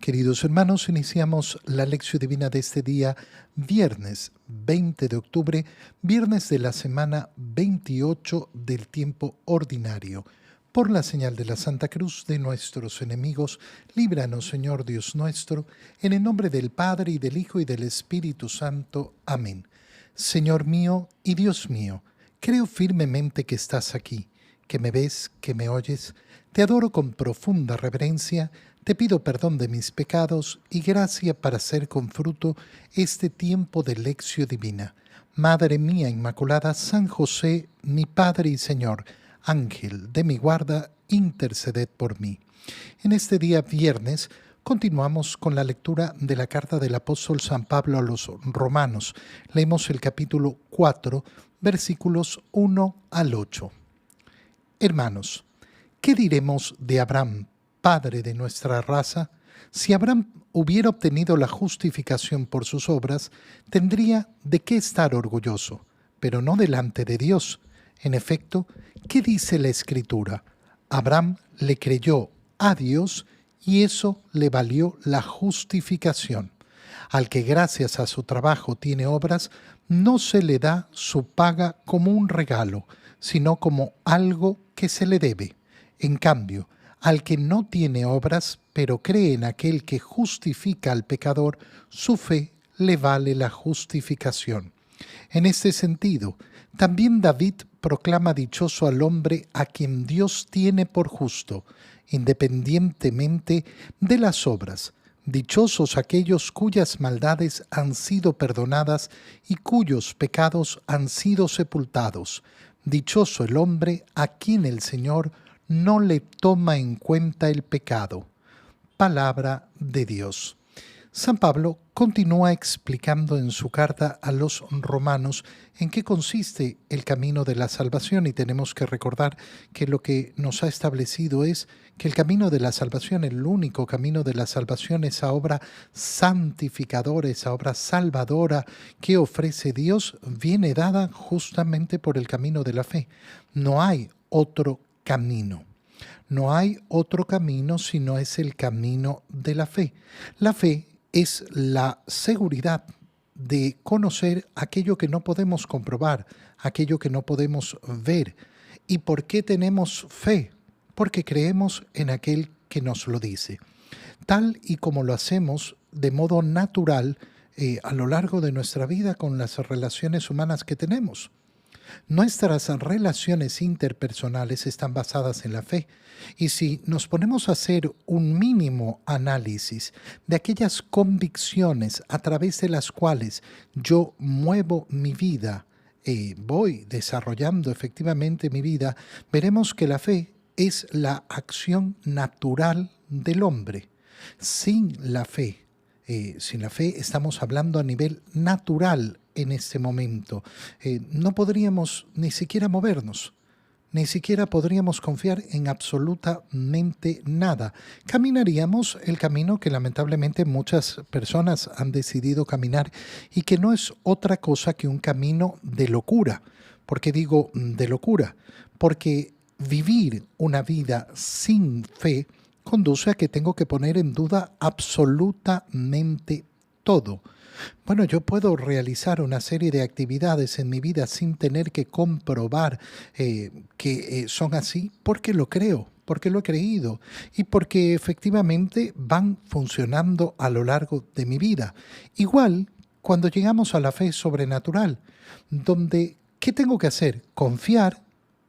Queridos hermanos, iniciamos la lección divina de este día, viernes 20 de octubre, viernes de la semana 28 del tiempo ordinario. Por la señal de la Santa Cruz de nuestros enemigos, líbranos, Señor Dios nuestro, en el nombre del Padre, y del Hijo, y del Espíritu Santo. Amén. Señor mío y Dios mío, creo firmemente que estás aquí, que me ves, que me oyes. Te adoro con profunda reverencia. Te pido perdón de mis pecados y gracia para hacer con fruto este tiempo de lección divina. Madre mía Inmaculada, San José, mi Padre y Señor, Ángel de mi guarda, interceded por mí. En este día viernes continuamos con la lectura de la carta del apóstol San Pablo a los Romanos. Leemos el capítulo 4, versículos 1 al 8. Hermanos, ¿qué diremos de Abraham, padre de nuestra raza? Si Abraham hubiera obtenido la justificación por sus obras, tendría de qué estar orgulloso, pero no delante de Dios. En efecto, ¿qué dice la Escritura? Abraham le creyó a Dios y eso le valió la justificación. Al que gracias a su trabajo tiene obras, no se le da su paga como un regalo, sino como algo que se le debe. En cambio, al que no tiene obras, pero cree en aquel que justifica al pecador, su fe le vale la justificación. En este sentido, también David proclama dichoso al hombre a quien Dios tiene por justo, independientemente de las obras. Dichosos aquellos cuyas maldades han sido perdonadas y cuyos pecados han sido sepultados. Dichoso el hombre a quien el Señor no le toma en cuenta el pecado. Palabra de Dios. San Pablo continúa explicando en su carta a los romanos en qué consiste el camino de la salvación, y tenemos que recordar que lo que nos ha establecido es que el camino de la salvación, el único camino de la salvación, esa obra santificadora, esa obra salvadora que ofrece Dios, viene dada justamente por el camino de la fe. No hay otro camino. No hay otro camino sino es el camino de la fe. La fe es la seguridad de conocer aquello que no podemos comprobar, aquello que no podemos ver. ¿Y por qué tenemos fe? Porque creemos en aquel que nos lo dice. Tal y como lo hacemos de modo natural a lo largo de nuestra vida con las relaciones humanas que tenemos. Nuestras relaciones interpersonales están basadas en la fe, y si nos ponemos a hacer un mínimo análisis de aquellas convicciones a través de las cuales yo muevo mi vida, voy desarrollando efectivamente mi vida, veremos que la fe es la acción natural del hombre. Sin la fe estamos hablando a nivel natural en este momento. No podríamos ni siquiera movernos, ni siquiera podríamos confiar en absolutamente nada. Caminaríamos el camino que lamentablemente muchas personas han decidido caminar y que no es otra cosa que un camino de locura. ¿Por qué digo de locura? Porque vivir una vida sin fe conduce a que tengo que poner en duda absolutamente todo. Bueno, yo puedo realizar una serie de actividades en mi vida sin tener que comprobar que son así porque lo creo, porque lo he creído y porque efectivamente van funcionando a lo largo de mi vida. Igual cuando llegamos a la fe sobrenatural, donde ¿qué tengo que hacer? Confiar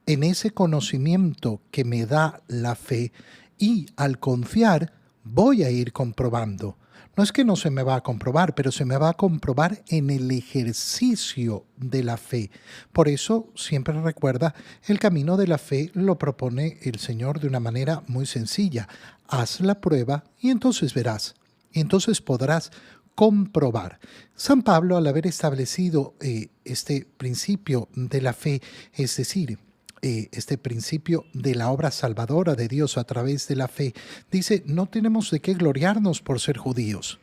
en ese conocimiento que me da la fe, y al confiar voy a ir comprobando. No es que no se me va a comprobar, pero se me va a comprobar en el ejercicio de la fe. Por eso, siempre recuerda, el camino de la fe lo propone el Señor de una manera muy sencilla. Haz la prueba y entonces verás. Y entonces podrás comprobar. San Pablo, al haber establecido este principio de la fe, es decir, este principio de la obra salvadora de Dios a través de la fe, dice, no tenemos de qué gloriarnos por ser judíos.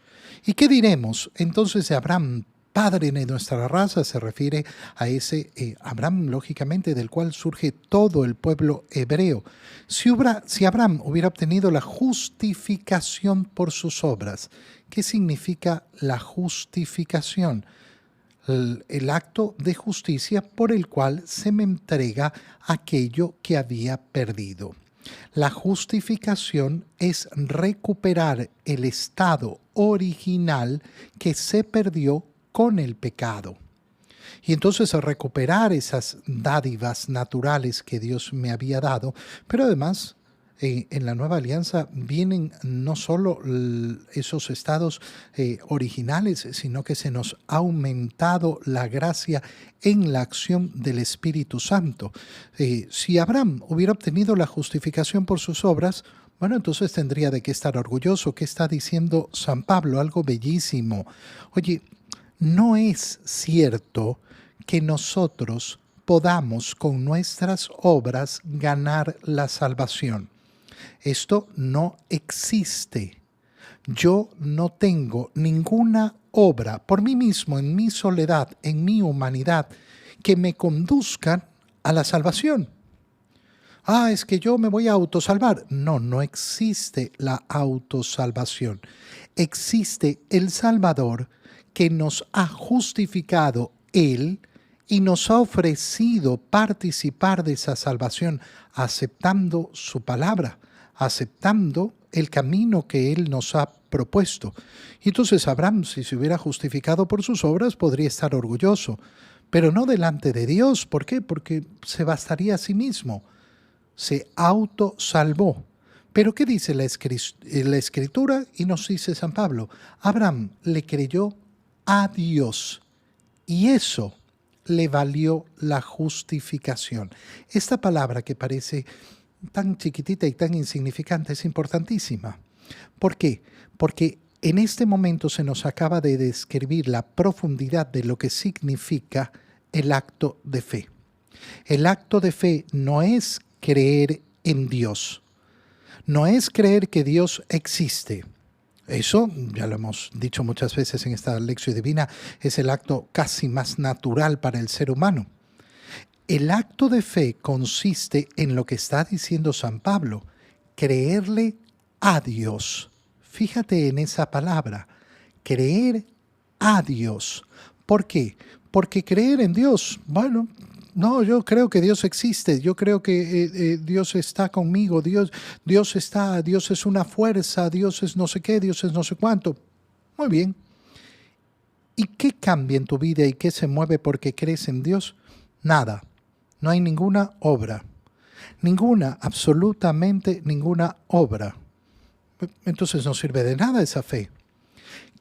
¿Y qué diremos entonces de Abraham, padre de nuestra raza se refiere a ese Abraham, lógicamente, del cual surge todo el pueblo hebreo. Si Abraham hubiera obtenido la justificación por sus obras, ¿qué significa la justificación? El acto de justicia por el cual se me entrega aquello que había perdido. La justificación es recuperar el estado original que se perdió con el pecado. Y entonces recuperar esas dádivas naturales que Dios me había dado, pero además en la nueva alianza vienen no solo esos estados originales, sino que se nos ha aumentado la gracia en la acción del Espíritu Santo. Si Abraham hubiera obtenido la justificación por sus obras, bueno, entonces tendría de qué estar orgulloso. ¿Qué está diciendo San Pablo? Algo bellísimo. Oye, no es cierto que nosotros podamos con nuestras obras ganar la salvación. Esto no existe. Yo no tengo ninguna obra por mí mismo, en mi soledad, en mi humanidad, que me conduzcan a la salvación. Es que yo me voy a autosalvar. No, no existe la autosalvación. Existe el Salvador que nos ha justificado Él y nos ha ofrecido participar de esa salvación aceptando su palabra, aceptando el camino que Él nos ha propuesto. Y entonces Abraham, si se hubiera justificado por sus obras, podría estar orgulloso, pero no delante de Dios. ¿Por qué? Porque se bastaría a sí mismo. Se autosalvó. Pero ¿qué dice la Escritura? Y nos dice San Pablo, Abraham le creyó a Dios y eso le valió la justificación. Esta palabra que parece tan chiquitita y tan insignificante es importantísima. ¿Por qué? Porque en este momento se nos acaba de describir la profundidad de lo que significa el acto de fe. El acto de fe no es creer en Dios, no es creer que Dios existe. Eso, ya lo hemos dicho muchas veces en esta lección divina, es el acto casi más natural para el ser humano. El acto de fe consiste en lo que está diciendo San Pablo, creerle a Dios. Fíjate en esa palabra, creer a Dios. ¿Por qué? Porque creer en Dios, bueno, no, yo creo que Dios existe, yo creo que Dios está conmigo, Dios es una fuerza, Dios es no sé qué, Dios es no sé cuánto. Muy bien. ¿Y qué cambia en tu vida y qué se mueve porque crees en Dios? Nada. No hay ninguna obra. Ninguna, absolutamente ninguna obra. Entonces no sirve de nada esa fe.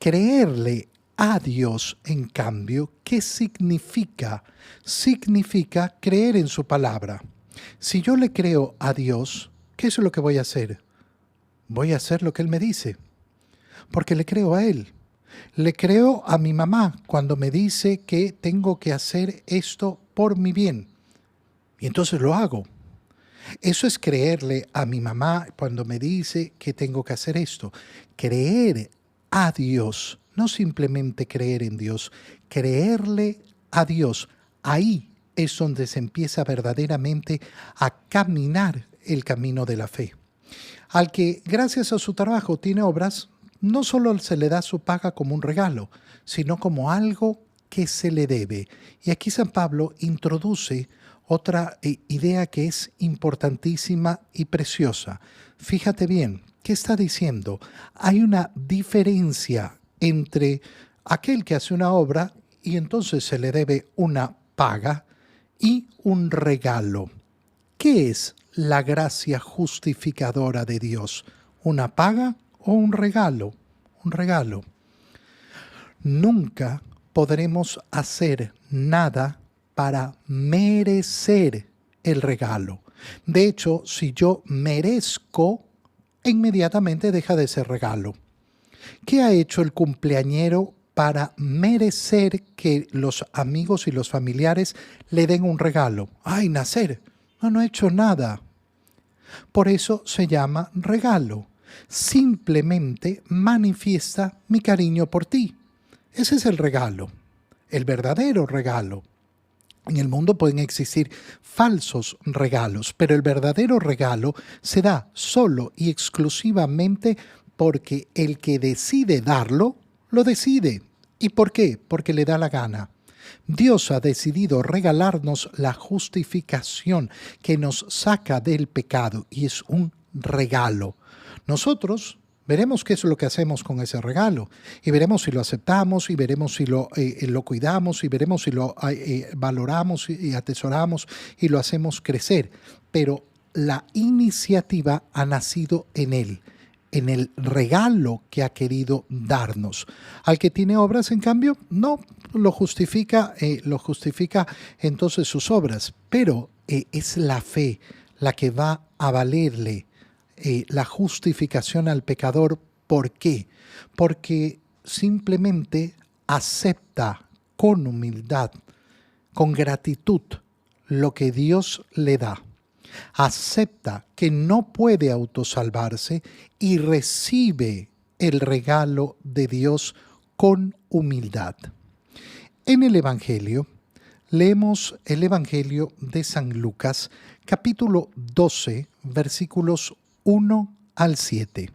Creerle a Dios, en cambio, ¿qué significa? Significa creer en su palabra. Si yo le creo a Dios, ¿qué es lo que voy a hacer? Voy a hacer lo que Él me dice, porque le creo a Él. Le creo a mi mamá cuando me dice que tengo que hacer esto por mi bien. Y entonces lo hago. Eso es creerle a mi mamá cuando me dice que tengo que hacer esto. Creer a Dios, no simplemente creer en Dios, creerle a Dios. Ahí es donde se empieza verdaderamente a caminar el camino de la fe. Al que, gracias a su trabajo, tiene obras, no solo se le da su paga como un regalo, sino como algo que se le debe. Y aquí San Pablo introduce otra idea que es importantísima y preciosa. Fíjate bien, ¿qué está diciendo? Hay una diferencia entre aquel que hace una obra y entonces se le debe una paga y un regalo. ¿Qué es la gracia justificadora de Dios? ¿Una paga o un regalo? Un regalo. Nunca podremos hacer nada para merecer el regalo. De hecho, si yo merezco, inmediatamente deja de ser regalo. ¿Qué ha hecho el cumpleañero para merecer que los amigos y los familiares le den un regalo? ¡Ay, nacer! No ha hecho nada. Por eso se llama regalo. Simplemente manifiesta mi cariño por ti. Ese es el regalo. el verdadero regalo. En el mundo pueden existir falsos regalos, pero el verdadero regalo se da solo y exclusivamente porque el que decide darlo, lo decide. ¿Y por qué? Porque le da la gana. Dios ha decidido regalarnos la justificación que nos saca del pecado y es un regalo. Nosotros veremos qué es lo que hacemos con ese regalo y veremos si lo aceptamos y veremos si lo cuidamos y veremos si lo valoramos y atesoramos y lo hacemos crecer. Pero la iniciativa ha nacido en Él, en el regalo que ha querido darnos. Al que tiene obras, en cambio, no lo justifica entonces sus obras, pero es la fe la que va a valerle la justificación al pecador. ¿Por qué? Porque simplemente acepta con humildad, con gratitud, lo que Dios le da. Acepta que no puede autosalvarse y recibe el regalo de Dios con humildad. En el Evangelio, leemos el Evangelio de San Lucas, capítulo 12, versículos 1 al 7.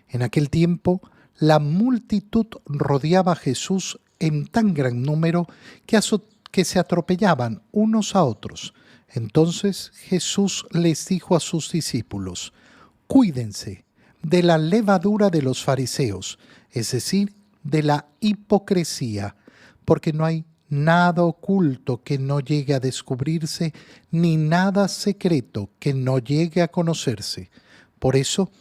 En aquel tiempo, la multitud rodeaba a Jesús en tan gran número que se atropellaban unos a otros. Entonces Jesús les dijo a sus discípulos: cuídense de la levadura de los fariseos, es decir, de la hipocresía, porque no hay nada oculto que no llegue a descubrirse, ni nada secreto que no llegue a conocerse. Por eso,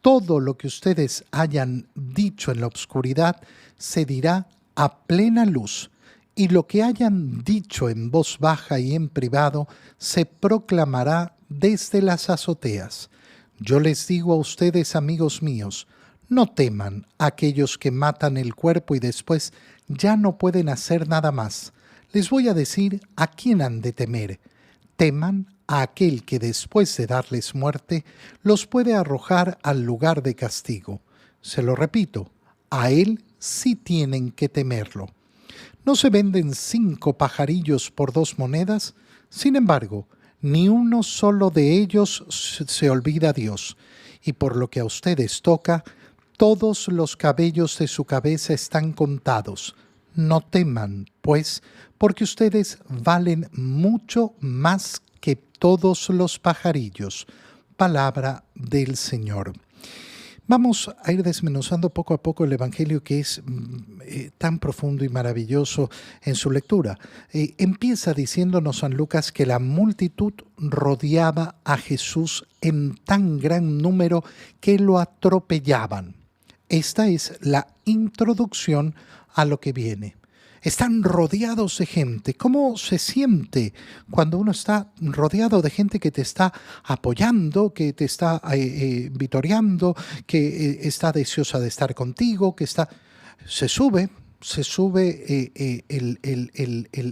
todo lo que ustedes hayan dicho en la oscuridad se dirá a plena luz, y lo que hayan dicho en voz baja y en privado se proclamará desde las azoteas. Yo les digo a ustedes, amigos míos, no teman a aquellos que matan el cuerpo y después ya no pueden hacer nada más. Les voy a decir a quién han de temer. Teman a aquel que después de darles muerte los puede arrojar al lugar de castigo. Se lo repito, a él sí tienen que temerlo. ¿No se venden 5 pajarillos por 2 monedas? Sin embargo, ni uno solo de ellos se olvida a Dios. Y por lo que a ustedes toca, todos los cabellos de su cabeza están contados. No teman, pues, porque ustedes valen mucho más que todos los pajarillos. Palabra del Señor. Vamos a ir desmenuzando poco a poco el Evangelio, que es tan profundo y maravilloso en su lectura. Empieza diciéndonos San Lucas que la multitud rodeaba a Jesús en tan gran número que lo atropellaban. Esta es la introducción a lo que viene. Están rodeados de gente. ¿Cómo se siente cuando uno está rodeado de gente que te está apoyando, que te está vitoreando, que está deseosa de estar contigo, que está... Se sube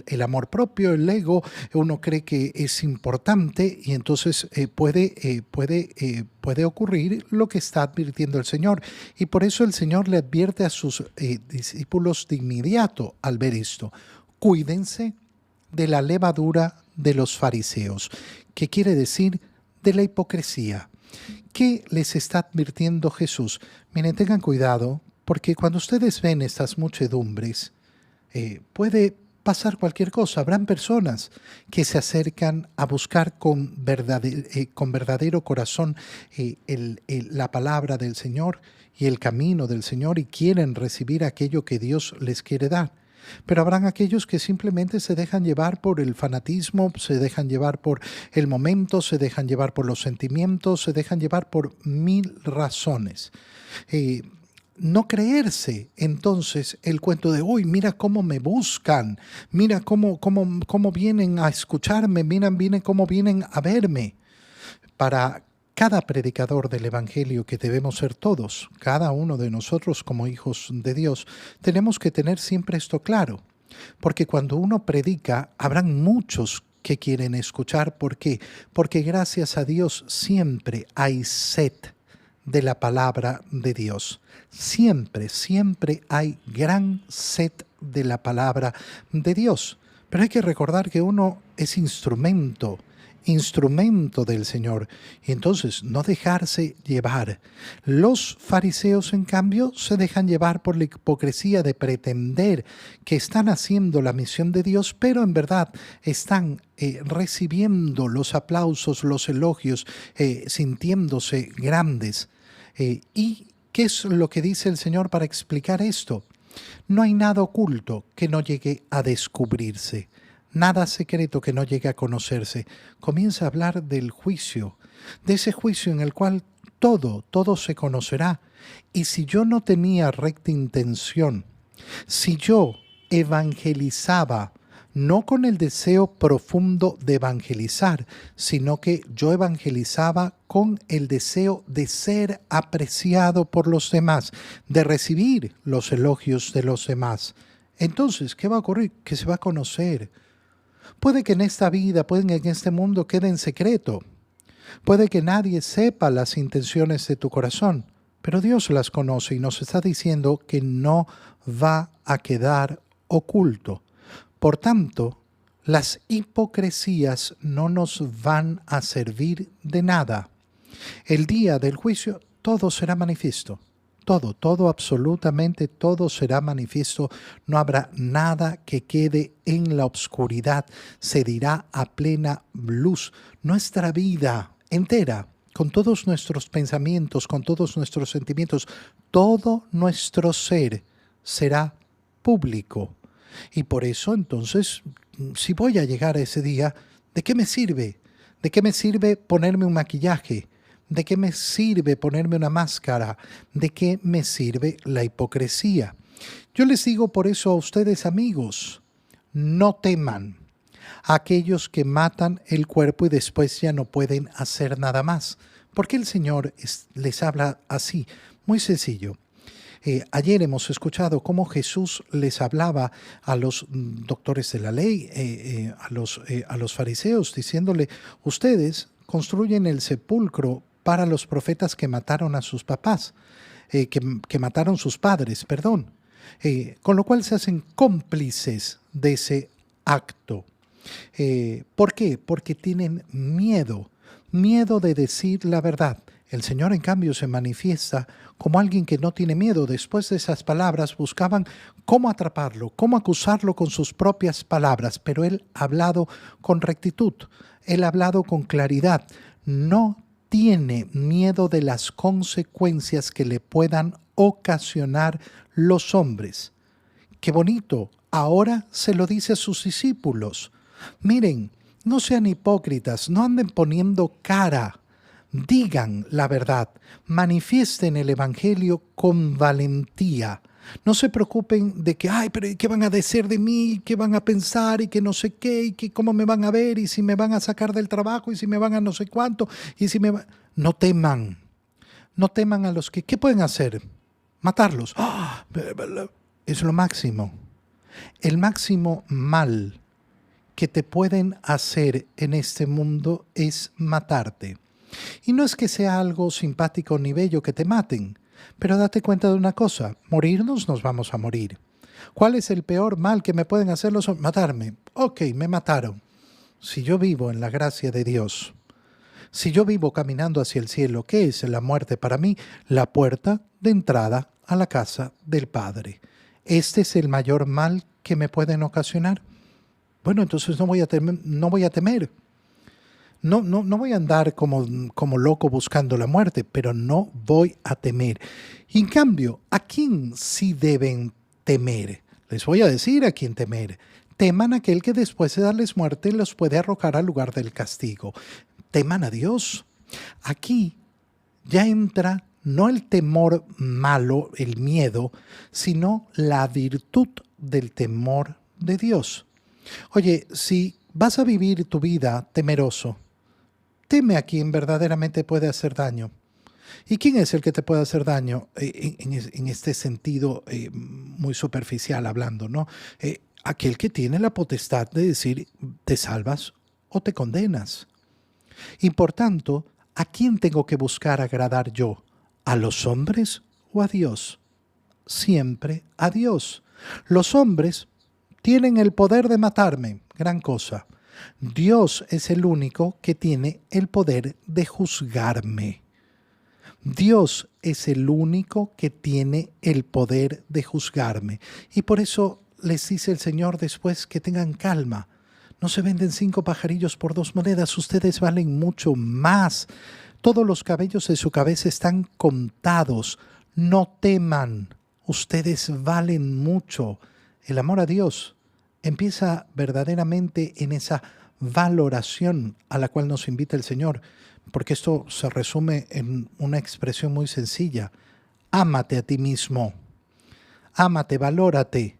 el amor propio, el ego, uno cree que es importante y entonces puede ocurrir lo que está advirtiendo el Señor. Y por eso el Señor le advierte a sus discípulos de inmediato al ver esto: cuídense de la levadura de los fariseos. ¿Qué quiere decir? De la hipocresía. ¿Qué les está advirtiendo Jesús? Miren, tengan cuidado, porque cuando ustedes ven estas muchedumbres, puede pasar cualquier cosa. Habrán personas que se acercan a buscar con verdadero corazón la palabra del Señor y el camino del Señor y quieren recibir aquello que Dios les quiere dar. Pero habrán aquellos que simplemente se dejan llevar por el fanatismo, se dejan llevar por el momento, se dejan llevar por los sentimientos, se dejan llevar por 1000 razones. No creerse entonces el cuento de uy, mira cómo me buscan, mira cómo vienen a escucharme, vienen cómo vienen a verme. Para cada predicador del Evangelio, que debemos ser todos, cada uno de nosotros como hijos de Dios, tenemos que tener siempre esto claro, porque cuando uno predica habrán muchos que quieren escuchar. ¿Por qué? Porque gracias a Dios siempre hay sed de la palabra de Dios. Siempre, siempre hay gran sed de la palabra de Dios. Pero hay que recordar que uno es instrumento del Señor. Y entonces no dejarse llevar. Los fariseos, en cambio, se dejan llevar por la hipocresía de pretender que están haciendo la misión de Dios, pero en verdad están recibiendo los aplausos, los elogios, sintiéndose grandes. ¿Y qué es lo que dice el Señor para explicar esto? No hay nada oculto que no llegue a descubrirse. Nada secreto que no llegue a conocerse. Comienza a hablar del juicio, de ese juicio en el cual todo se conocerá. Y si yo no tenía recta intención, si yo evangelizaba, no con el deseo profundo de evangelizar, sino que yo evangelizaba con el deseo de ser apreciado por los demás, de recibir los elogios de los demás, entonces, ¿qué va a ocurrir? Que se va a conocer. Puede que en esta vida, puede que en este mundo quede en secreto. Puede que nadie sepa las intenciones de tu corazón, pero Dios las conoce y nos está diciendo que no va a quedar oculto. Por tanto, las hipocresías no nos van a servir de nada. El día del juicio todo será manifiesto. Todo, absolutamente todo será manifiesto. No habrá nada que quede en la oscuridad. Se dirá a plena luz. Nuestra vida entera, con todos nuestros pensamientos, con todos nuestros sentimientos, todo nuestro ser será público. Y por eso, entonces, si voy a llegar a ese día, ¿de qué me sirve? ¿De qué me sirve ponerme un maquillaje? ¿De qué me sirve ponerme una máscara? ¿De qué me sirve la hipocresía? Yo les digo por eso a ustedes, amigos, no teman a aquellos que matan el cuerpo y después ya no pueden hacer nada más. ¿Por qué el Señor les habla así? Muy sencillo. Ayer hemos escuchado cómo Jesús les hablaba a los doctores de la ley, a los fariseos, diciéndole, ustedes construyen el sepulcro para los profetas que mataron a sus papás, que mataron sus padres, perdón. Con lo cual se hacen cómplices de ese acto. ¿Por qué? Porque tienen miedo de decir la verdad. El Señor, en cambio, se manifiesta como alguien que no tiene miedo. Después de esas palabras buscaban cómo atraparlo, cómo acusarlo con sus propias palabras, pero Él ha hablado con rectitud, Él ha hablado con claridad. No tiene miedo de las consecuencias que le puedan ocasionar los hombres. ¡Qué bonito! Ahora se lo dice a sus discípulos. Miren, no sean hipócritas, no anden poniendo cara. Digan la verdad, manifiesten el Evangelio con valentía. No se preocupen de que, ay, pero ¿qué van a decir de mí? ¿Qué van a pensar? Y que no sé qué, y que cómo me van a ver, y si me van a sacar del trabajo, y si me van a no sé cuánto, y si me No teman. No teman a los que, ¿qué pueden hacer? Matarlos. ¡Ah! Es lo máximo. El máximo mal que te pueden hacer en este mundo es matarte. Y no es que sea algo simpático ni bello que te maten, pero date cuenta de una cosa, morirnos nos vamos a morir. ¿Cuál es el peor mal que me pueden hacer los hombres? Matarme. Ok, me mataron. Si yo vivo en la gracia de Dios, si yo vivo caminando hacia el cielo, ¿qué es la muerte para mí? La puerta de entrada a la casa del Padre. ¿Este es el mayor mal que me pueden ocasionar? Bueno, entonces no voy a temer. No voy a andar como loco buscando la muerte, pero no voy a temer. Y en cambio, ¿a quién sí deben temer? Les voy a decir a quién temer. Teman a aquel que después de darles muerte los puede arrojar al lugar del castigo. Teman a Dios. Aquí ya entra no el temor malo, el miedo, sino la virtud del temor de Dios. Oye, si vas a vivir tu vida temeroso, teme a quien verdaderamente puede hacer daño. ¿Y quién es el que te puede hacer daño en este sentido muy superficial hablando, ¿no? Aquel que tiene la potestad de decir te salvas o te condenas. Y por tanto, ¿a quién tengo que buscar agradar yo? ¿A los hombres o a Dios? Siempre a Dios. Los hombres tienen el poder de matarme, gran cosa. Dios es el único que tiene el poder de juzgarme. Dios es el único que tiene el poder de juzgarme. Y por eso les dice el Señor después que tengan calma. No se venden 5 pajarillos por 2 monedas, ustedes valen mucho más. Todos los cabellos de su cabeza están contados. No teman, ustedes valen mucho. El amor a Dios empieza verdaderamente en esa valoración a la cual nos invita el Señor, porque esto se resume en una expresión muy sencilla. Ámate a ti mismo, ámate, valórate.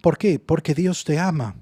¿Por qué? Porque Dios te ama,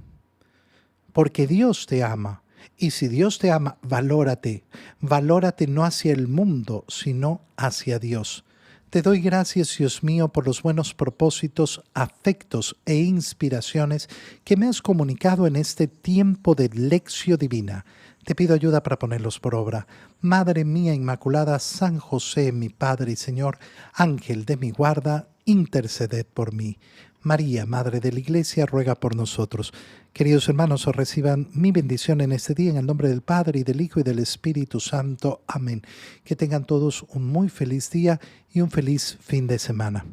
porque Dios te ama. Y si Dios te ama, valórate, valórate no hacia el mundo, sino hacia Dios. Te doy gracias, Dios mío, por los buenos propósitos, afectos e inspiraciones que me has comunicado en este tiempo de lección divina. Te pido ayuda para ponerlos por obra. Madre mía Inmaculada, San José, mi Padre y Señor, Ángel de mi guarda, interceded por mí. María, Madre de la Iglesia, ruega por nosotros. Queridos hermanos, os reciban mi bendición en este día en el nombre del Padre y del Hijo y del Espíritu Santo. Amén. Que tengan todos un muy feliz día y un feliz fin de semana.